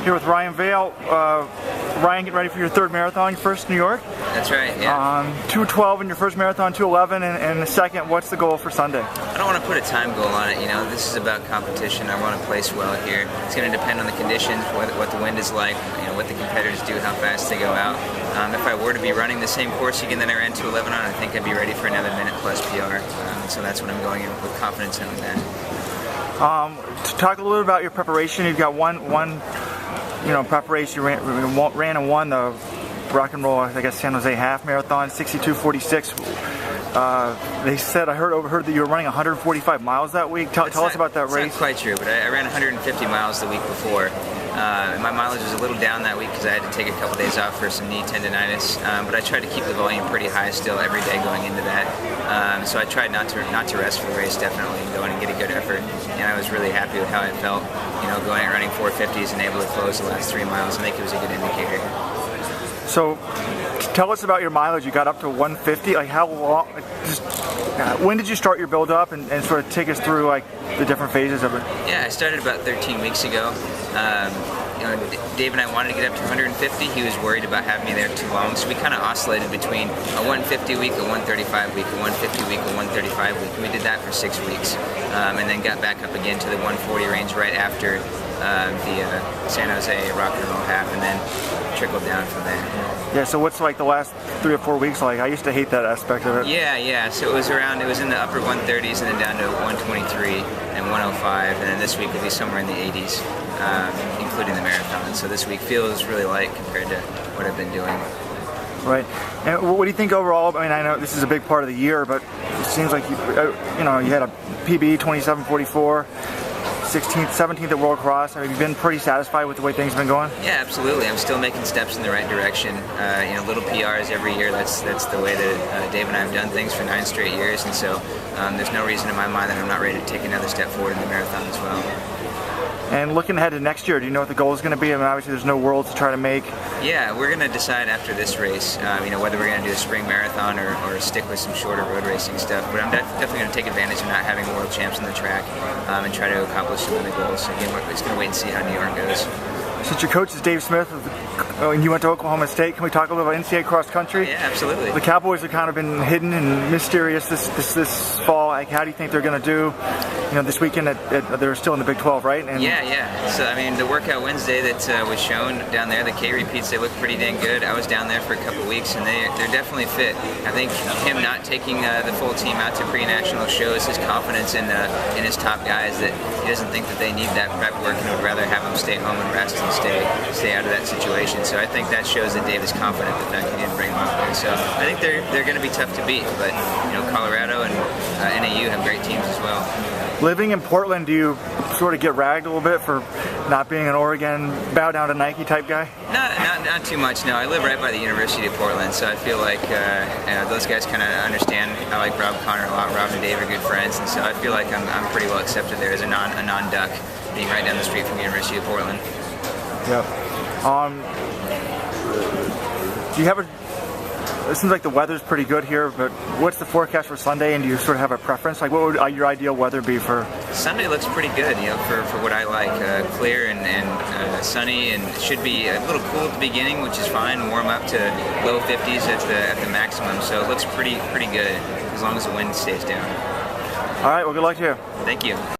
Here with Ryan Vail. Ryan, getting ready for your third marathon, your first New York. That's right, yeah. 2:12 in your first marathon, 2:11 in the second. What's the goal for Sunday? I don't want to put a time goal on it, you know. This is about competition. I want to place well here. It's going to depend on the conditions, what the wind is like, you know, what the competitors do, how fast they go out. If I were to be running the same course again that I ran 2:11 on, I think I'd be ready for another minute plus PR. So that's what I'm going in with confidence in that. To talk a little bit about your preparation, you've got one preparation. You ran and won the Rock and Roll, I guess, San Jose half marathon, 62:46. They said, I overheard that you were running 145 miles that week. Tell us about that race. It's not quite true, but I ran 150 miles the week before. And my mileage was a little down that week because I had to take a couple days off for some knee tendonitis. But I tried to keep the volume pretty high still every day going into that. So I tried not to rest for the race, definitely, and go in and get a good effort. And I was really happy with how I felt, you know, going and running 450s and able to close the last 3 miles. I think it was a good indicator. So, tell us about your mileage. You got up to 150. Like, how long? When did you start your build up, and sort of take us through like the different phases of it? Yeah, I started about 13 weeks ago. You know, Dave and I wanted to get up to 150. He was worried about having me there too long, so we kind of oscillated between a 150 week, a 135 week, a 150 week, a 135 week, and we did that for 6 weeks, and then got back up again to the 140 range right after the San Jose Rock and Roll half, and then trickled down from there. Yeah, so what's like the last 3 or 4 weeks like? I used to hate that aspect of it. Yeah, so it was in the upper 130s and then down to 123 and 105, and then this week will be somewhere in the 80s, including the marathon. So this week feels really light compared to what I've been doing. Right. And what do you think overall? I mean, I know this is a big part of the year, but it seems like you had a PB 27:44. 16th, 17th at World Cross. Have you been pretty satisfied with the way things have been going? Yeah, absolutely. I'm still making steps in the right direction. Little PRs every year. That's the way that Dave and I have done things for 9 straight years, and so there's no reason in my mind that I'm not ready to take another step forward in the marathon as well. And looking ahead to next year, do you know what the goal is going to be? I mean, obviously there's no Worlds to try to make. Yeah, we're going to decide after this race, whether we're going to do a spring marathon or stick with some shorter road racing stuff. But I'm definitely going to take advantage of not having world champs on the track and try to accomplish some of the goals. So again, we're just going to wait and see how New York goes. Since your coach is Dave Smith, and you went to Oklahoma State, can we talk a little about NCAA cross country? Yeah, absolutely. The Cowboys have kind of been hidden and mysterious this fall. Like, how do you think they're going to do? You know, this weekend they're still in the Big 12, right? And yeah. So I mean, the workout Wednesday that was shown down there, the K repeats, they look pretty dang good. I was down there for a couple weeks, and they're definitely fit. I think him not taking the full team out to pre-national shows his confidence in his top guys, that he doesn't think that they need that prep work and would rather have them stay home and rest and stay out of that situation. So I think that shows that Dave is confident the fact he didn't bring them out there. So I think they're going to be tough to beat, but Colorado and NAU have great teams as well. Living in Portland, do you sort of get ragged a little bit for not being an Oregon bow down to Nike type guy? Not too much, no. I live right by the University of Portland, so I feel like those guys kind of understand. I like Rob Connor a lot. Rob and Dave are good friends, and so I feel like I'm pretty well accepted there as a non-duck, being right down the street from the University of Portland. Yep. Do you have it seems like the weather's pretty good here, but what's the forecast for Sunday, and do you sort of have a preference? Like, what would your ideal weather be for? Sunday looks pretty good, for what I like. Clear and sunny, and it should be a little cool at the beginning, which is fine. Warm up to low 50s at the maximum, so it looks pretty good as long as the wind stays down. All right, well, good luck to you. Thank you.